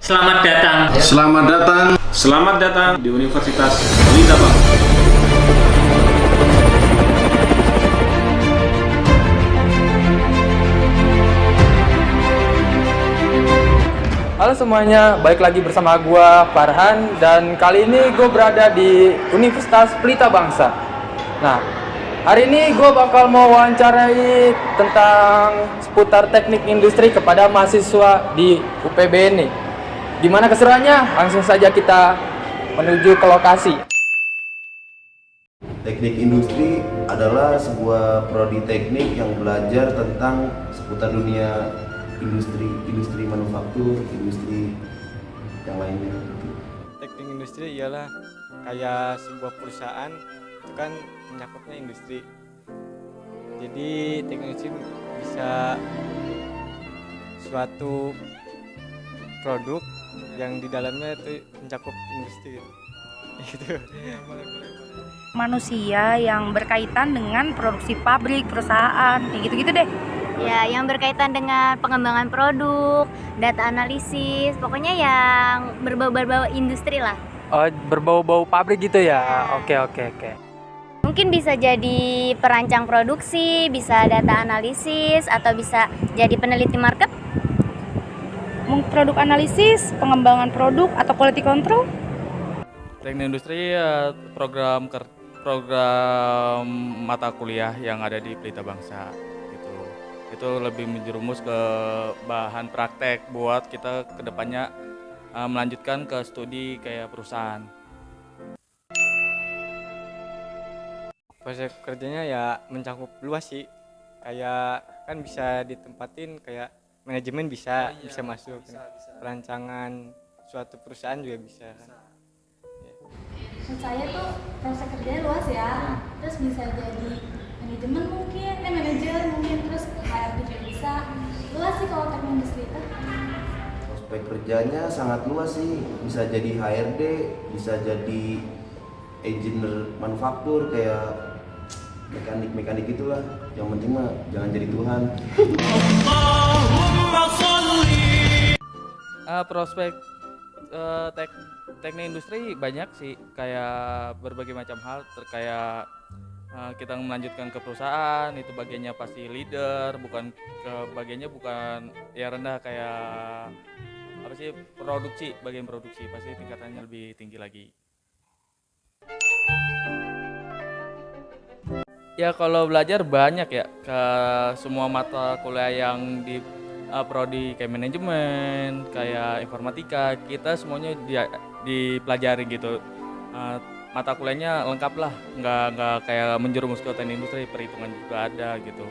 Selamat datang. Selamat datang. Selamat datang di Universitas Pelita Bangsa. Halo semuanya, balik lagi bersama gua Farhan dan kali ini gue berada di Universitas Pelita Bangsa. Nah, hari ini gue bakal mau wawancarai tentang seputar teknik industri kepada mahasiswa di UPB ini. Gimana keseruannya? Langsung saja kita menuju ke lokasi. Teknik industri adalah sebuah prodi teknik yang belajar tentang seputar dunia industri manufaktur, industri yang lainnya. Teknik industri ialah kayak sebuah perusahaan itu kan menyakupnya industri. Jadi teknik industri bisa suatu produk yang di dalamnya itu mencakup industri gitu. Manusia yang berkaitan dengan produksi pabrik, perusahaan, kayak gitu-gitu deh. Ya, yang berkaitan dengan pengembangan produk, data analisis, pokoknya yang berbau-bau industri lah. Oh, berbau-bau pabrik gitu ya? Oke. Mungkin bisa jadi perancang produksi, bisa data analisis, atau bisa jadi peneliti market. Produk analisis, pengembangan produk atau quality control. Teknik industri program mata kuliah yang ada di Pelita Bangsa gitu. Itu lebih menjerumus ke bahan praktek buat kita kedepannya melanjutkan ke studi kayak perusahaan. Proses kerjanya ya mencakup luas sih. Kayak kan bisa ditempatin kayak manajemen bisa masuk. Bisa. Perancangan suatu perusahaan juga bisa. Menurut saya tuh proses kerjanya luas ya, terus bisa jadi manajemen mungkin, manajer mungkin, terus HRD juga bisa. Luas sih kalau teknik industri itu. Prospek kerjanya sangat luas sih, bisa jadi HRD, bisa jadi engineer manufaktur kayak mekanik gitulah. Yang penting mah jangan jadi Tuhan. Prospek teknik industri banyak sih, kayak berbagai macam hal kayak kita melanjutkan ke perusahaan itu bagiannya pasti leader, bukan ke bagiannya bukan ya rendah kayak apa sih bagian produksi pasti tingkatannya lebih tinggi lagi. Ya kalau belajar banyak ya ke semua mata kuliah yang di prodi kayak manajemen, kayak informatika, kita semuanya dipelajari gitu. Mata kuliahnya lengkap lah, nggak kayak menjerumus ke teknik industri, perhitungan juga ada gitu.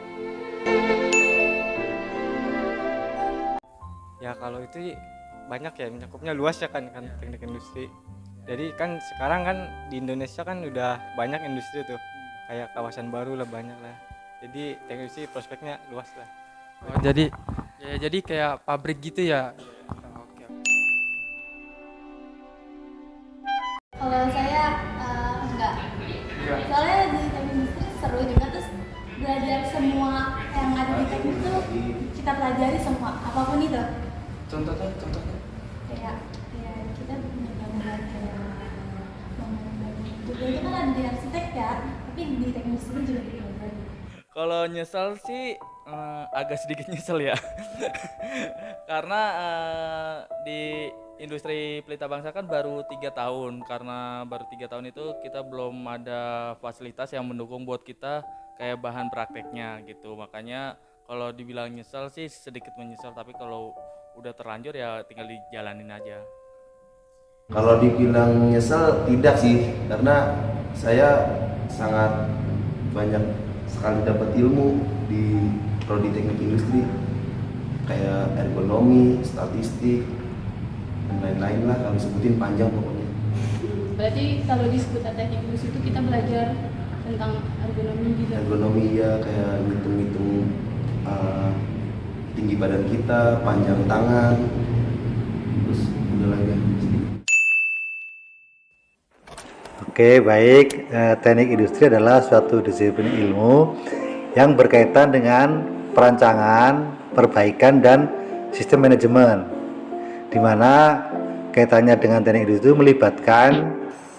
Ya kalau itu banyak ya, mencakupnya luas ya kan teknik industri. Jadi kan sekarang kan di Indonesia kan udah banyak industri tuh, kayak kawasan baru lah banyak lah. Jadi teknik industri prospeknya luas lah. Oh, jadi kayak pabrik gitu ya? Kalau saya enggak. Soalnya di teknik industri seru juga, terus belajar semua yang ada di teknik itu kita pelajari semua, apapun itu. Contohnya? Kayak kita benar-benar kayak bangunan juga itu kan ada di arsitek ya, tapi di teknik industri juga dipelajari. Kalau nyesel sih agak sedikit nyesel ya. Karena di industri Pelita Bangsa kan baru 3 tahun. Karena baru 3 tahun itu kita belum ada fasilitas yang mendukung buat kita kayak bahan prakteknya gitu. Makanya kalau dibilang nyesel sih sedikit menyesal, tapi kalau udah terlanjur ya tinggal dijalanin aja. Kalau dibilang nyesel tidak sih, karena saya sangat banyak sekali dapat ilmu di prodi teknik industri kayak ergonomi, statistik, dan lain-lain lah, kalau sebutin panjang pokoknya. Berarti kalau di seputar teknik industri itu kita belajar tentang ergonomi juga. Ergonomi ya, kayak ngitung-ngitung tinggi badan kita, panjang tangan, terus udah lagi. Oke, baik. Teknik industri adalah suatu disiplin ilmu yang berkaitan dengan perancangan, perbaikan, dan sistem manajemen. di mana kaitannya dengan teknik industri itu melibatkan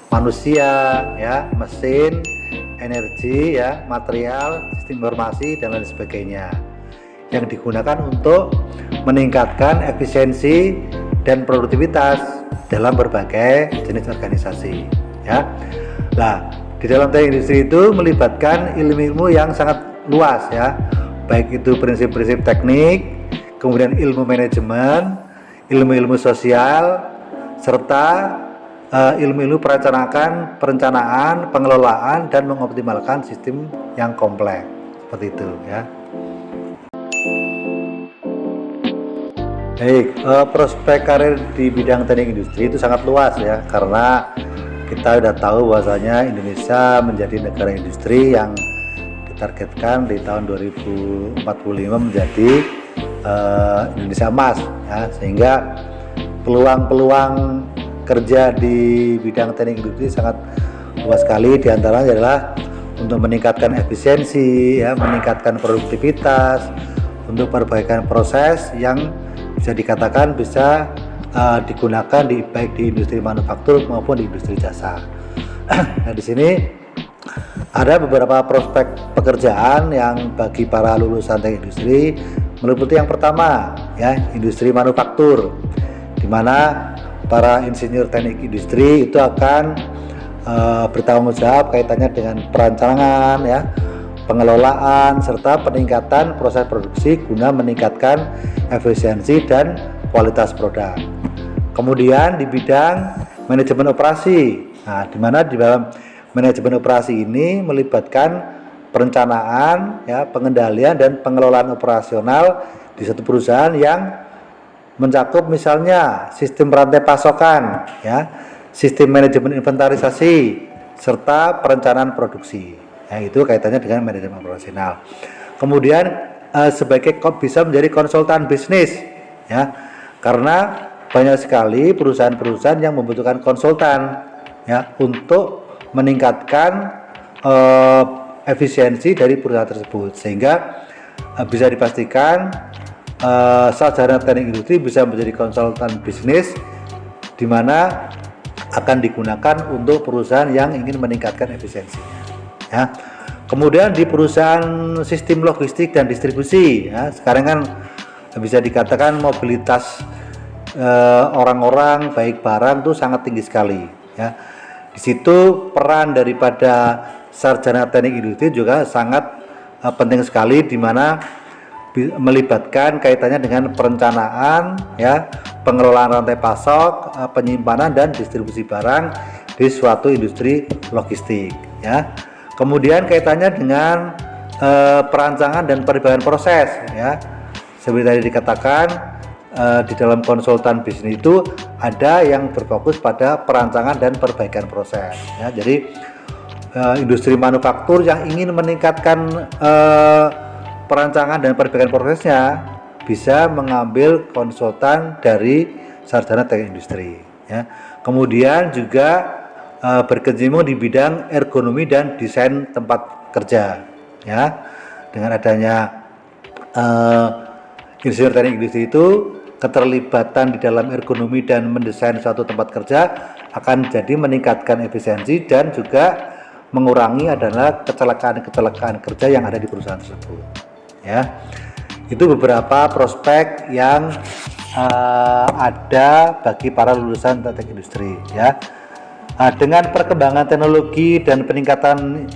manusia, ya, mesin, energi, ya, material, sistem informasi dan lain sebagainya, yang digunakan untuk meningkatkan efisiensi dan produktivitas dalam berbagai jenis organisasi, ya. Nah, di dalam teknik industri itu melibatkan ilmu-ilmu yang sangat luas, ya, baik itu prinsip-prinsip teknik, kemudian ilmu manajemen, ilmu-ilmu sosial, serta ilmu-ilmu perencanaan, pengelolaan, dan mengoptimalkan sistem yang kompleks, seperti itu, ya. Baik, prospek karir di bidang teknik industri itu sangat luas, ya, karena kita sudah tahu bahwasanya Indonesia menjadi negara industri yang ditargetkan di tahun 2045 menjadi Indonesia emas, ya, sehingga peluang-peluang kerja di bidang teknik industri sangat luas sekali. Di antaranya adalah untuk meningkatkan efisiensi, ya, meningkatkan produktivitas, untuk perbaikan proses yang bisa dikatakan bisa digunakan baik di industri manufaktur maupun di industri jasa. Nah, di sini ada beberapa prospek pekerjaan yang bagi para lulusan teknik industri, meliputi yang pertama, ya, industri manufaktur, di mana para insinyur teknik industri itu akan bertanggung jawab kaitannya dengan perancangan, ya, pengelolaan, serta peningkatan proses produksi guna meningkatkan efisiensi dan kualitas produk. Kemudian di bidang manajemen operasi, nah, di mana di dalam manajemen operasi ini melibatkan perencanaan, ya, pengendalian dan pengelolaan operasional di satu perusahaan yang mencakup misalnya sistem rantai pasokan, ya, sistem manajemen inventarisasi, serta perencanaan produksi. Ya, itu kaitannya dengan manajemen operasional. Kemudian sebagai bisa menjadi konsultan bisnis, ya, karena banyak sekali perusahaan-perusahaan yang membutuhkan konsultan, ya, untuk meningkatkan efisiensi dari perusahaan tersebut, sehingga bisa dipastikan sarjana teknik industri bisa menjadi konsultan bisnis, di mana akan digunakan untuk perusahaan yang ingin meningkatkan efisiensinya, ya. Kemudian di perusahaan sistem logistik dan distribusi, ya, sekarang kan bisa dikatakan mobilitas orang-orang baik barang itu sangat tinggi sekali, ya. Di situ peran daripada sarjana teknik industri juga sangat penting sekali, di mana melibatkan kaitannya dengan perencanaan, ya, pengelolaan rantai pasok, penyimpanan dan distribusi barang di suatu industri logistik, ya. Kemudian kaitannya dengan perancangan dan perbaikan proses, ya. Seperti tadi dikatakan, di dalam konsultan bisnis itu ada yang berfokus pada perancangan dan perbaikan proses, ya. Jadi industri manufaktur yang ingin meningkatkan perancangan dan perbaikan prosesnya bisa mengambil konsultan dari sarjana teknik industri, ya. Kemudian juga berkecimpung di bidang ergonomi dan desain tempat kerja, ya. Dengan adanya insinyur teknik industri itu, keterlibatan di dalam ergonomi dan mendesain suatu tempat kerja akan jadi meningkatkan efisiensi dan juga mengurangi adalah kecelakaan kerja yang ada di perusahaan tersebut, ya. Itu beberapa prospek yang ada bagi para lulusan teknik industri, ya. Dengan perkembangan teknologi dan peningkatan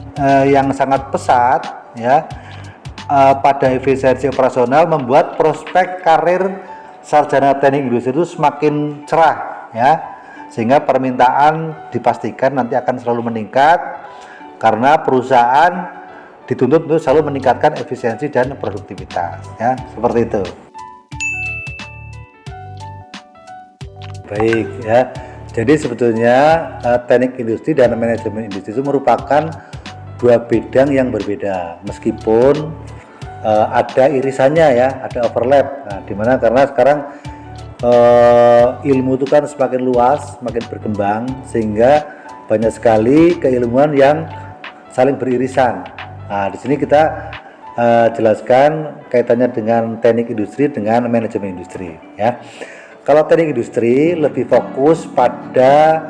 yang sangat pesat, ya, pada efisiensi operasional membuat prospek karir sarjana teknik industri itu semakin cerah, ya, sehingga permintaan dipastikan nanti akan selalu meningkat karena perusahaan dituntut untuk selalu meningkatkan efisiensi dan produktivitas, ya, seperti itu. Baik, ya. Jadi sebetulnya teknik industri dan manajemen industri itu merupakan dua bidang yang berbeda, meskipun ada irisannya, ya, ada overlap. Nah, dimana karena sekarang ilmu itu kan semakin luas, semakin berkembang, sehingga banyak sekali keilmuan yang saling beririsan. Nah, di sini kita jelaskan kaitannya dengan teknik industri dengan manajemen industri, ya. Kalau teknik industri lebih fokus pada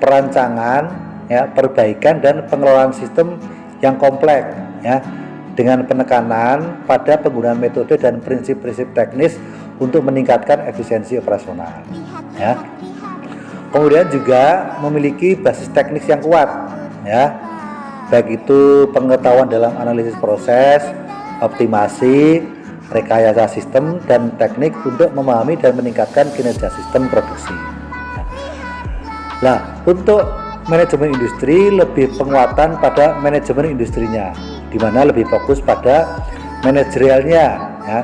perancangan, ya, perbaikan dan pengelolaan sistem yang kompleks, ya, dengan penekanan pada penggunaan metode dan prinsip-prinsip teknis untuk meningkatkan efisiensi operasional, ya. Kemudian juga memiliki basis teknis yang kuat, ya, baik itu pengetahuan dalam analisis proses, optimasi, rekayasa sistem dan teknik untuk memahami dan meningkatkan kinerja sistem produksi. Nah, untuk manajemen industri lebih penguatan pada manajemen industrinya, di mana lebih fokus pada manajerialnya, ya,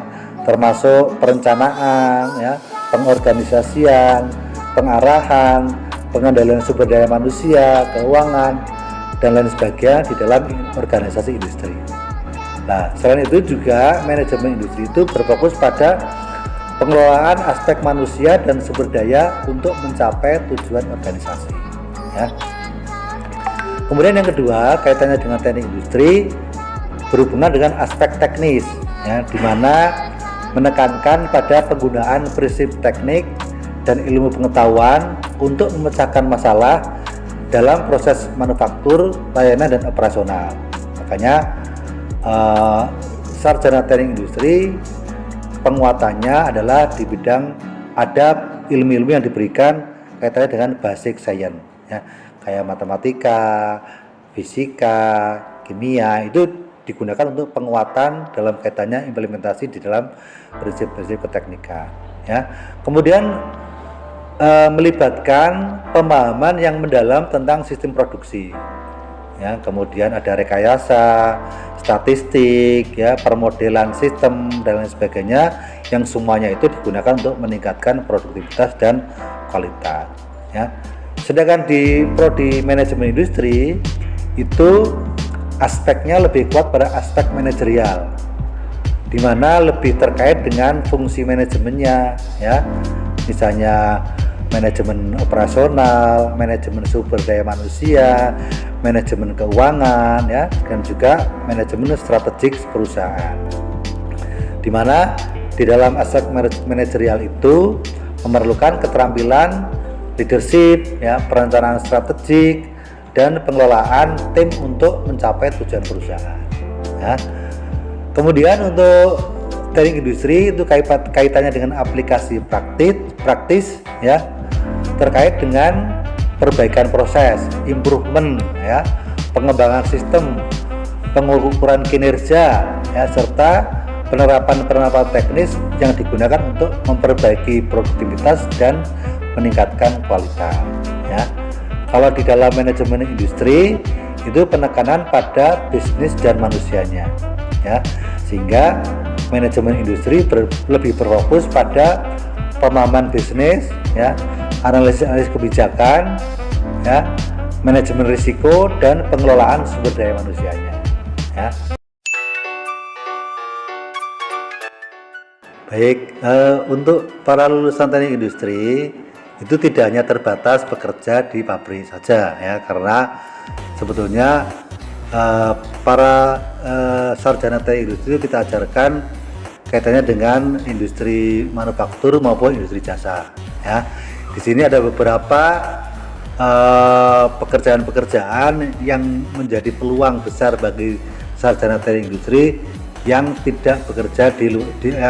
termasuk perencanaan, ya, pengorganisasian, pengarahan, pengendalian sumber daya manusia, keuangan, dan lain sebagainya di dalam organisasi industri. Nah, selain itu juga manajemen industri itu berfokus pada pengelolaan aspek manusia dan sumber daya untuk mencapai tujuan organisasi, ya. Kemudian yang kedua, kaitannya dengan teknik industri berhubungan dengan aspek teknis, ya, di mana menekankan pada penggunaan prinsip teknik dan ilmu pengetahuan untuk memecahkan masalah dalam proses manufaktur, layanan, dan operasional. Makanya sarjana teknik industri penguatannya adalah di bidang ada ilmu-ilmu yang diberikan kaitannya dengan basic science, ya, kayak matematika, fisika, kimia, itu digunakan untuk penguatan dalam kaitannya implementasi di dalam prinsip-prinsip keteknikan, ya. Kemudian melibatkan pemahaman yang mendalam tentang sistem produksi, ya. Kemudian ada rekayasa, statistik, ya, permodelan sistem dan lain sebagainya, yang semuanya itu digunakan untuk meningkatkan produktivitas dan kualitas, ya. Sedangkan di prodi manajemen industri itu aspeknya lebih kuat pada aspek manajerial, di mana lebih terkait dengan fungsi manajemennya, ya, misalnya manajemen operasional, manajemen sumber daya manusia, manajemen keuangan, ya, dan juga manajemen strategik perusahaan. Di mana di dalam aspek manajerial itu memerlukan keterampilan leadership, ya, perencanaan strategik, dan pengelolaan tim untuk mencapai tujuan perusahaan, ya. Kemudian untuk teknik industri itu kaitannya dengan aplikasi praktis, ya, terkait dengan perbaikan proses, improvement, ya, pengembangan sistem, pengukuran kinerja, ya, serta penerapan teknis yang digunakan untuk memperbaiki produktivitas dan meningkatkan kualitas, ya. Kalau di dalam manajemen industri itu penekanan pada bisnis dan manusianya, ya, sehingga manajemen industri lebih berfokus pada pemahaman bisnis, ya, analisis kebijakan, ya, manajemen risiko, dan pengelolaan sumber daya manusianya, ya. Baik, untuk para lulusan teknik industri itu tidak hanya terbatas bekerja di pabrik saja, ya, karena sebetulnya para sarjana teknik industri kita ajarkan kaitannya dengan industri manufaktur maupun industri jasa, ya. Di sini ada beberapa pekerjaan-pekerjaan yang menjadi peluang besar bagi sarjana teknik industri yang tidak bekerja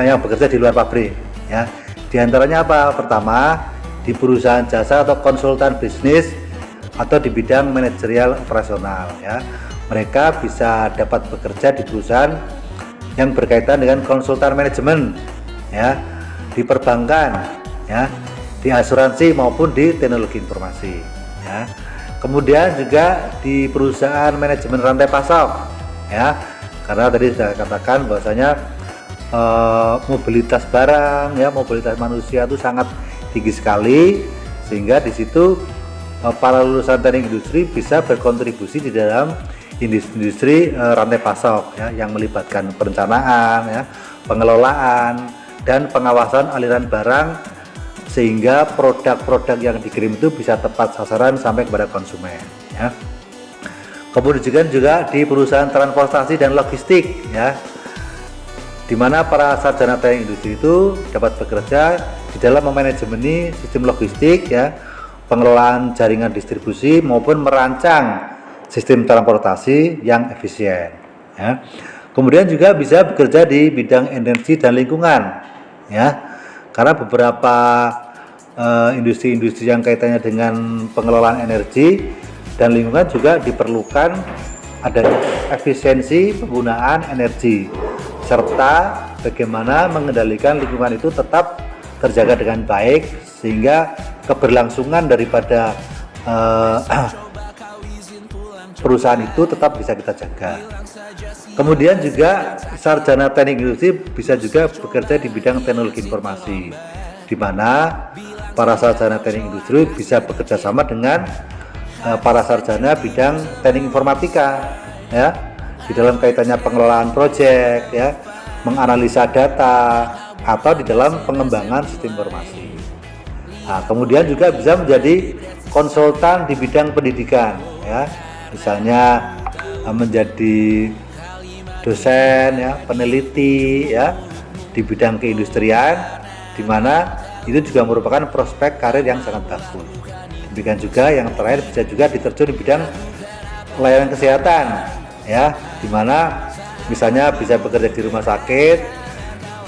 yang bekerja di luar pabrik, ya. Di antaranya apa? Pertama, di perusahaan jasa atau konsultan bisnis atau di bidang manajerial operasional, ya. Mereka bisa dapat bekerja di perusahaan yang berkaitan dengan konsultan manajemen, ya, di perbankan, ya, di asuransi maupun di teknologi informasi, ya. Kemudian juga di perusahaan manajemen rantai pasok, ya, karena tadi sudah katakan bahwasanya mobilitas barang, ya, mobilitas manusia itu sangat tinggi sekali, sehingga di situ para lulusan teknik industri bisa berkontribusi di dalam industri rantai pasok, ya, yang melibatkan perencanaan, ya, pengelolaan, dan pengawasan aliran barang, sehingga produk-produk yang dikirim itu bisa tepat sasaran sampai kepada konsumen, ya. Kemudian juga di perusahaan transportasi dan logistik, ya, di mana para sarjana teknik industri itu dapat bekerja di dalam memanajemeni sistem logistik, ya, pengelolaan jaringan distribusi maupun merancang sistem transportasi yang efisien, ya. Kemudian juga bisa bekerja di bidang energi dan lingkungan, ya, karena beberapa industri-industri yang kaitannya dengan pengelolaan energi dan lingkungan juga diperlukan adanya efisiensi penggunaan energi serta bagaimana mengendalikan lingkungan itu tetap terjaga dengan baik sehingga keberlangsungan daripada perusahaan itu tetap bisa kita jaga. Kemudian juga sarjana teknik industri bisa juga bekerja di bidang teknologi informasi, di mana para sarjana teknik industri bisa bekerja sama dengan para sarjana bidang teknik informatika, ya, di dalam kaitannya pengelolaan proyek, ya, menganalisa data atau di dalam pengembangan sistem informasi. Nah, kemudian juga bisa menjadi konsultan di bidang pendidikan, ya, misalnya menjadi dosen, ya, peneliti, ya, di bidang keindustrian, di mana itu juga merupakan prospek karir yang sangat bagus. Demikian juga yang terakhir bisa juga diterjun di bidang layanan kesehatan, ya, di mana misalnya bisa bekerja di rumah sakit.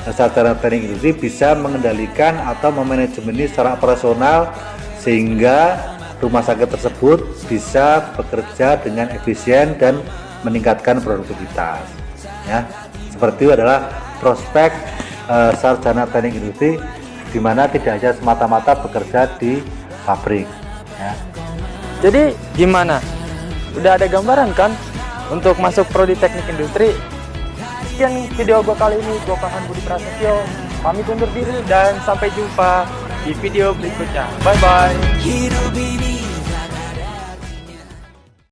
Sarjana teknik industri bisa mengendalikan atau memanajemeni secara operasional sehingga rumah sakit tersebut bisa bekerja dengan efisien dan meningkatkan produktivitas, ya. Seperti itu adalah prospek sarjana teknik industri, di mana tidak hanya semata-mata bekerja di pabrik, ya. Jadi gimana? Udah ada gambaran kan untuk masuk prodi teknik industri? Sekian video gue kali ini, gue Farhan Budi Prasetyo, pamit undur diri dan sampai jumpa di video berikutnya. Bye bye.